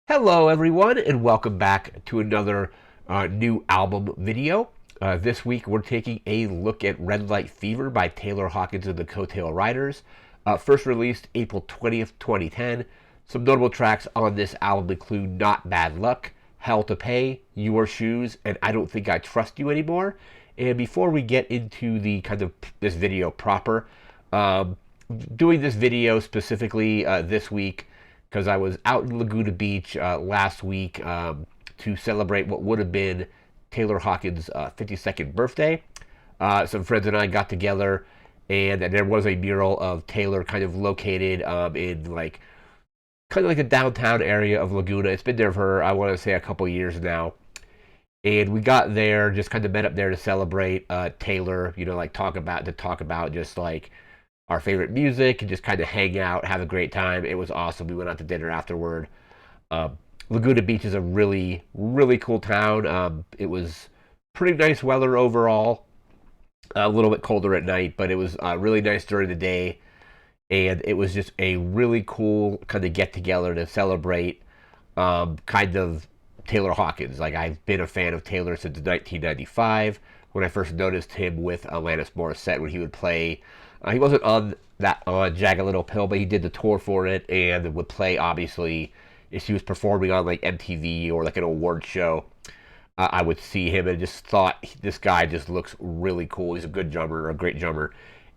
Hello everyone and welcome back to another new album video. This week we're taking a look at Red Light Fever by Taylor Hawkins and the Coattail Riders. First released April 20th, 2010. Some notable tracks on this album include Not Bad Luck, Hell to Pay, Your Shoes, and I Don't Think I Trust You Anymore. And before we get into the kind of this video proper, um, doing this video specifically this week because I was out in Laguna Beach last week to celebrate what would have been Taylor Hawkins' 52nd birthday. Some friends and I got together, and there was a mural of Taylor kind of located in like kind of like the downtown area of Laguna. It's been there for I want to say a couple years now. And we got there, just kind of met up there to celebrate Taylor. Like talk about just like our favorite music and just kind of hang out, have a great time. It was awesome. We went out to dinner afterward. Laguna Beach is a really, really cool town. It was pretty nice weather overall. A little bit colder at night, but it was really nice during the day. And it was just a really cool kind of get together to celebrate kind of Taylor Hawkins. Like, I've been a fan of Taylor since 1995 when I first noticed him with Alanis Morissette when he would play. He wasn't on Jagged Little Pill, but he did the tour for it and would play, obviously, if he was performing on like MTV or like an award show. I would see him and just thought, this guy just looks really cool. He's a good drummer, a great drummer,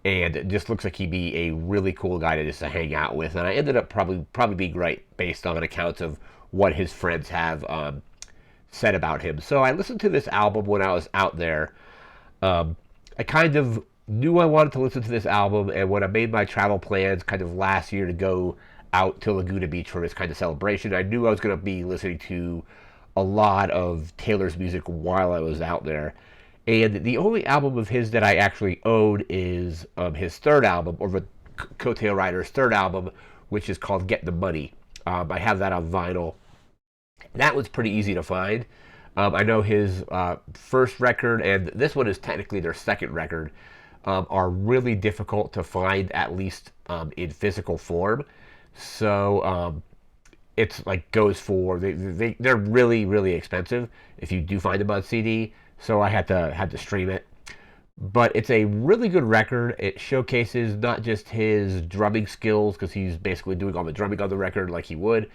and it just looks like he'd be a really cool guy to just to hang out with. And I ended up probably being right based on accounts of what his friends have said about him. So I listened to this album when I was out there. I kind of knew I wanted to listen to this album, and when I made my travel plans kind of last year to go out to Laguna Beach for this kind of celebration, I knew I was going to be listening to a lot of Taylor's music while I was out there. And the only album of his that I actually own is his third album, or the Coattail Riders' third album, which is called Get the Money. I have that on vinyl. That was pretty easy to find. I know his first record, and this one is technically their second record, are really difficult to find, at least in physical form. So it's like goes for they're really really expensive if you do find them on CD. So I had to stream it. But it's a really good record. It showcases not just his drumming skills, because he's basically doing all the drumming on the record like he would.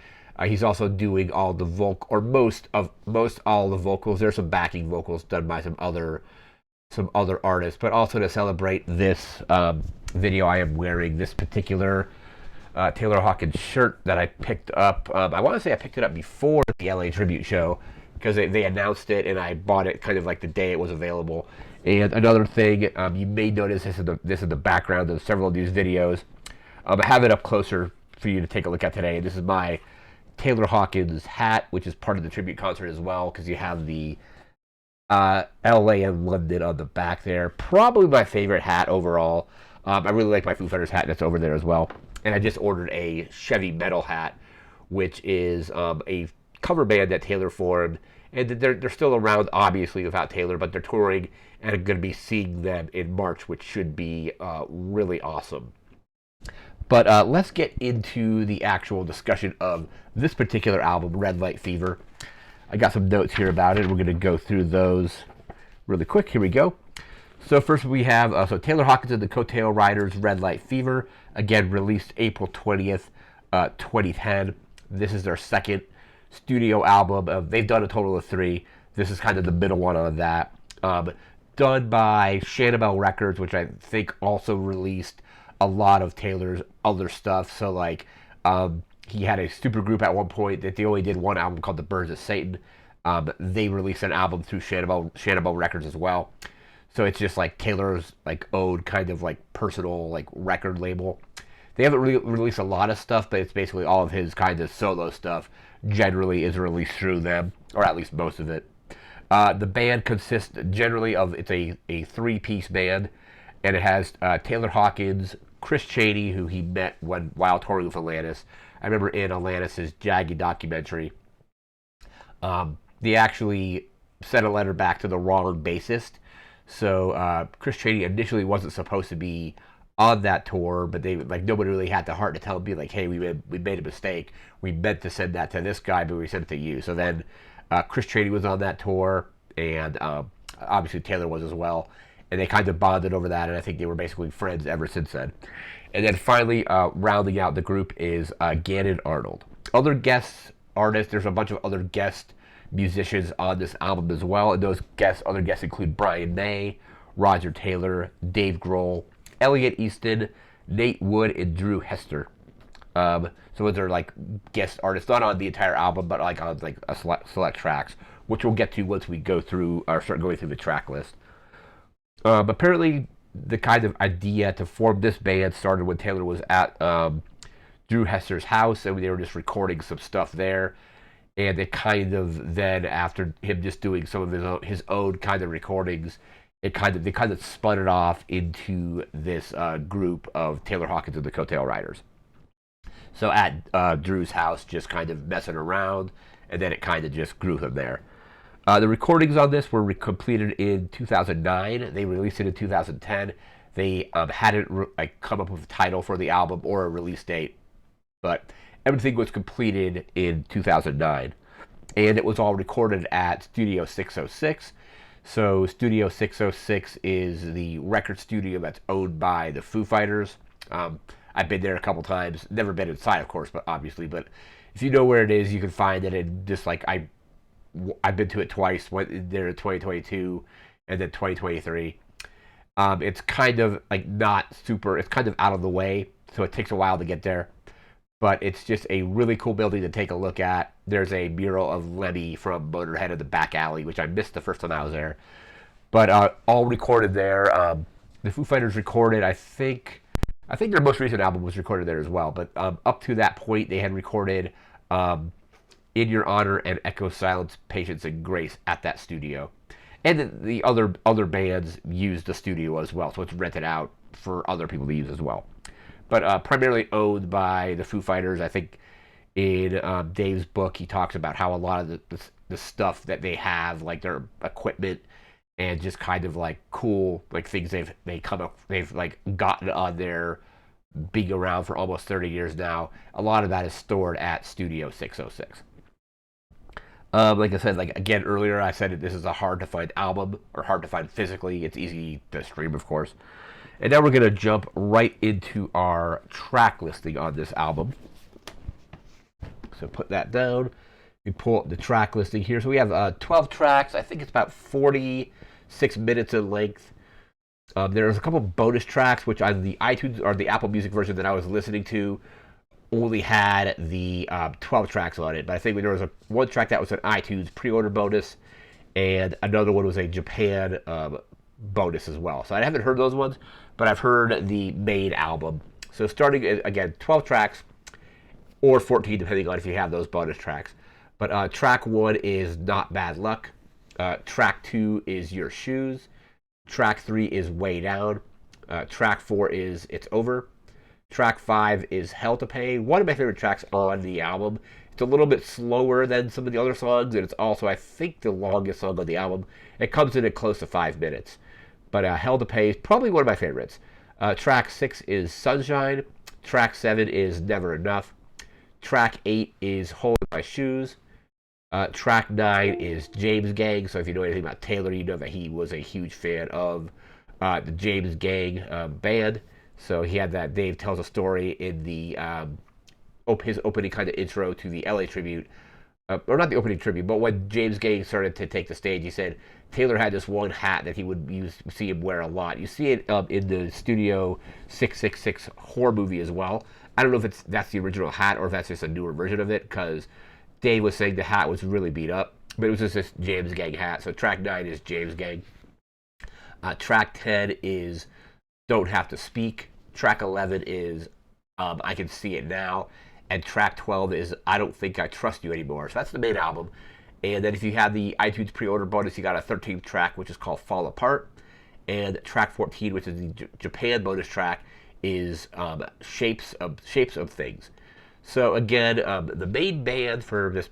He's also doing all the or most all the vocals. There's some backing vocals done by some other artists, but also to celebrate this video, I am wearing this particular Taylor Hawkins shirt that I picked up. I want to say I picked it up before the LA Tribute show because they announced it, and I bought it kind of like the day it was available. And another thing, you may notice this in the background of several of these videos. I have it up closer for you to take a look at today. This is my Taylor Hawkins hat, which is part of the tribute concert as well, because you have the LA and London on the back there. Probably my favorite hat overall. I really like my Foo Fighters hat that's over there as well. And I just ordered a Chevy Metal hat, which is a cover band that Taylor formed. And they're still around, obviously, without Taylor, but they're touring, and I'm going to be seeing them in March, which should be really awesome. But let's get into the actual discussion of this particular album, Red Light Fever. I got some notes here about it. We're going to go through those really quick. Here we go. So first we have Taylor Hawkins and the Coattail Riders' Red Light Fever, again released April 20th, 2010. This is their second studio album. They've done a total of 3. This is kind of the middle one on that. Done by Shannibal Records, which I think also released a lot of Taylor's other stuff. So like he had a supergroup at one point that they only did one album called The Birds of Satan. They released an album through Shannibal Records as well. So it's just like Taylor's like own kind of like personal like record label. They haven't really released a lot of stuff, but it's basically all of his kind of solo stuff generally is released through them, or at least most of it. The band consists generally of, it's a 3-piece band, and it has Taylor Hawkins, Chris Chaney, who he met while touring with Alanis. I remember in Alanis' Jagged documentary, they actually sent a letter back to the wrong bassist. So Chris Chaney initially wasn't supposed to be on that tour, but they like nobody really had the heart to tell him, be like, hey, we made a mistake. We meant to send that to this guy, but we sent it to you. So then Chris Chaney was on that tour, and obviously Taylor was as well, and they kind of bonded over that, and I think they were basically friends ever since then. And then finally, rounding out the group is Gannon Arnold. Other guest artists, there's a bunch of other guest musicians on this album as well, and those other guests include Brian May, Roger Taylor, Dave Grohl, Elliot Easton, Nate Wood, and Drew Hester. So those are like guest artists, not on the entire album, but like on like a select tracks, which we'll get to once we go through or start going through the track list. Apparently, the kind of idea to form this band started when Taylor was at Drew Hester's house, and they were just recording some stuff there. And it kind of then, after him just doing some of his own kind of recordings, they kind of spun it off into this group of Taylor Hawkins and the Coattail Riders. So at Drew's house, just kind of messing around, and then it kind of just grew from there. The recordings on this were completed in 2009. They released it in 2010. They hadn't come up with a title for the album or a release date, but everything was completed in 2009. And it was all recorded at Studio 606. So Studio 606 is the record studio that's owned by the Foo Fighters. I've been there a couple times. Never been inside, of course, but obviously. But if you know where it is, you can find it. And just like I've been to it twice. Went there in 2022 and then 2023. It's kind of like not super. It's kind of out of the way, so it takes a while to get there. But it's just a really cool building to take a look at. There's a mural of Lemmy from Motorhead in the back alley, which I missed the first time I was there. But all recorded there. The Foo Fighters recorded, I think their most recent album was recorded there as well. But up to that point, they had recorded In Your Honor and Echo Silence, Patience and Grace at that studio. And the other bands used the studio as well, so it's rented out for other people to use as well. But primarily owned by the Foo Fighters. I think in Dave's book, he talks about how a lot of the stuff that they have, like their equipment and just kind of like cool like things they've like gotten on their being around for almost 30 years now. A lot of that is stored at Studio 606. Like I said, like again earlier, I said that this is a hard to find album, or hard to find physically. It's easy to stream, of course. And now we're going to jump right into our track listing on this album. So put that down. We pull up the track listing here. So we have 12 tracks. I think it's about 46 minutes in length. There's a couple bonus tracks, which on the iTunes or the Apple Music version that I was listening to only had the 12 tracks on it. But I think there was one track that was an iTunes pre-order bonus, and another one was a Japan bonus as well. So I haven't heard those ones, but I've heard the main album. So starting, again, 12 tracks, or 14 depending on if you have those bonus tracks. But track 1 is Not Bad Luck. Track 2 is Your Shoes. Track 3 is Way Down. Track 4 is It's Over. Track 5 is Hell to Pay. One of my favorite tracks on the album. It's a little bit slower than some of the other songs, and it's also, I think, the longest song on the album. It comes in at close to 5 minutes. But Hell to Pay is probably one of my favorites. Track 6 is Sunshine. Track 7 is Never Enough. Track 8 is Holding My Shoes. Track 9 is James Gang. So if you know anything about Taylor, you know that he was a huge fan of the James Gang band. So he had that. Dave tells a story in the his opening kind of intro to the LA Tribute. Or not the opening tribute, but when James Gang started to take the stage, he said Taylor had this one hat that he would see him wear a lot. You see it in the Studio 666 horror movie as well. I don't know if that's the original hat or if that's just a newer version of it, because Dave was saying the hat was really beat up, but it was just this James Gang hat. So track 9 is James Gang. Track 10 is Don't Have to Speak. Track 11 is I Can See It Now. And track 12 is I Don't Think I Trust You Anymore. So that's the main album. And then if you have the iTunes pre-order bonus, you got a 13th track, which is called Fall Apart. And track 14, which is the Japan bonus track, is Shapes of Things. So again, the main band for this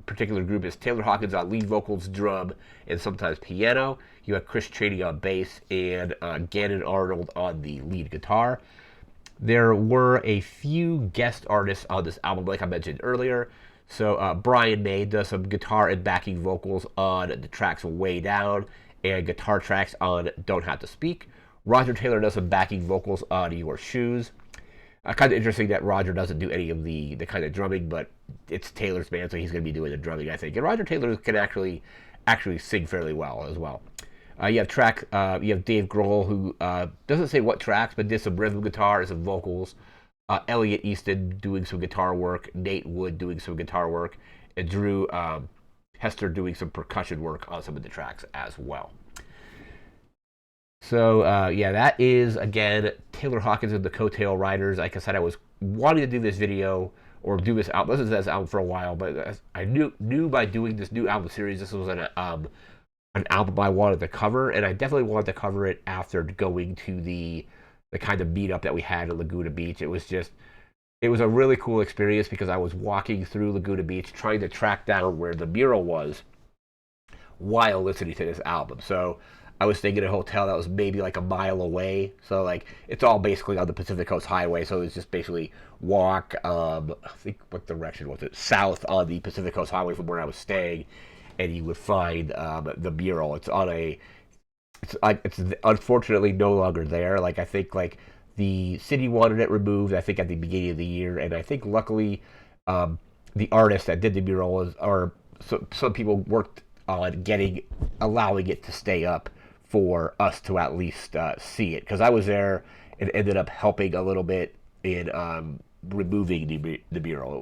particular group is Taylor Hawkins on lead vocals, drum, and sometimes piano. You have Chris Chaney on bass and Gannon Arnold on the lead guitar. There were a few guest artists on this album, like I mentioned earlier. So Brian May does some guitar and backing vocals on the tracks Way Down and guitar tracks on Don't Have to Speak. Roger Taylor does some backing vocals on Your Shoes. Kind of interesting that Roger doesn't do any of the kind of drumming, but it's Taylor's band, so he's going to be doing the drumming, I think. And Roger Taylor can actually sing fairly well as well. You have Dave Grohl, who doesn't say what tracks, but did some rhythm guitar and some vocals. Elliot Easton doing some guitar work, Nate Wood doing some guitar work, and Drew Hester doing some percussion work on some of the tracks as well. So, yeah, that is, again, Taylor Hawkins and the Coattail Riders. Like I said, I was wanting to do this video or do this album. This is this album for a while, but I knew by doing this new album series, this was an album I wanted to cover, and I definitely wanted to cover it after going to the kind of meetup that we had at Laguna Beach. It was a really cool experience because I was walking through Laguna Beach trying to track down where the mural was while listening to this album. So I was staying in a hotel that was maybe like a mile away. So like it's all basically on the Pacific Coast Highway. So it was just basically walk, I think what direction was it? South on the Pacific Coast Highway from where I was staying, and you would find the mural. It's unfortunately no longer there. Like I think like the city wanted it removed, I think at the beginning of the year, and I think luckily the artist that did the mural some people worked on allowing it to stay up for us to at least see it, because I was there and ended up helping a little bit in removing the mural.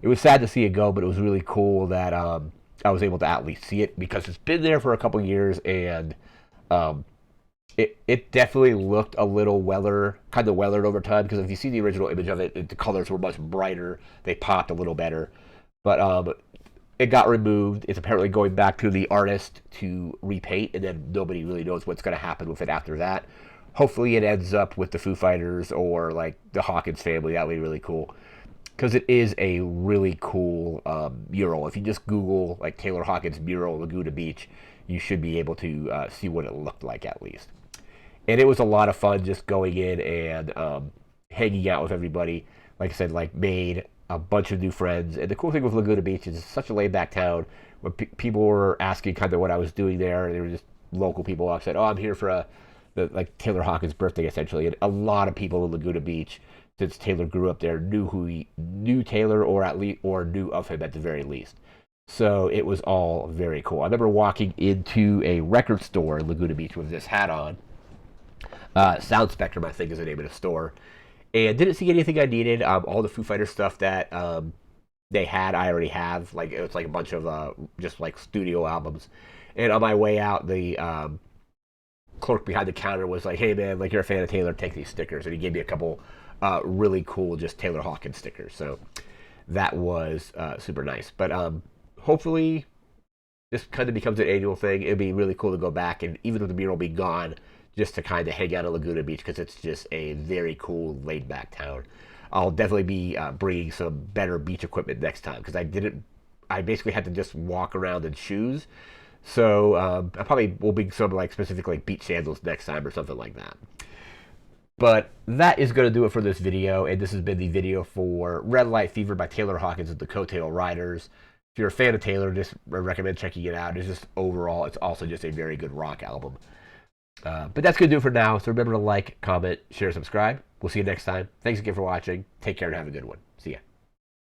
It was sad to see it go, but it was really cool that I was able to at least see it because it's been there for a couple years, and it definitely looked a little kind of weathered over time, because if you see the original image of it, the colors were much brighter. They popped a little better. But it got removed. It's apparently going back to the artist to repaint, and then nobody really knows what's going to happen with it after that. Hopefully it ends up with the Foo Fighters or like the Hawkins family. That would be really cool, because it is a really cool mural. If you just Google like Taylor Hawkins mural Laguna Beach, you should be able to see what it looked like at least. And it was a lot of fun just going in and hanging out with everybody. Like I said, like made a bunch of new friends. And the cool thing with Laguna Beach is it's such a laid-back town. When people were asking kind of what I was doing there, they were just local people. I said, "Oh, I'm here for like Taylor Hawkins' birthday," essentially. And a lot of people in Laguna Beach, since Taylor grew up there, knew Taylor or knew of him at the very least. So it was all very cool. I remember walking into a record store in Laguna Beach with this hat on. Sound Spectrum, I think, is the name of the store. And didn't see anything I needed. All the Foo Fighters stuff that they had, I already have. Like it was like a bunch of just like studio albums. And on my way out, the clerk behind the counter was like, "Hey man, like you're a fan of Taylor, take these stickers." And he gave me a couple really cool just Taylor Hawkins stickers. So that was super nice. But hopefully this kind of becomes an annual thing. It'd be really cool to go back, and even though the mural be gone, just to kind of hang out at Laguna Beach, because it's just a very cool, laid-back town. I'll definitely be bringing some better beach equipment next time, because I basically had to just walk around in shoes. So I probably will bring some like specific like beach sandals next time or something like that. But that is going to do it for this video, and this has been the video for Red Light Fever by Taylor Hawkins and the Coattail Riders. If you're a fan of Taylor, just recommend checking it out. It's just overall, it's also just a very good rock album. But that's going to do it for now. So remember to like, comment, share, subscribe. We'll see you next time. Thanks again for watching. Take care and have a good one. See ya.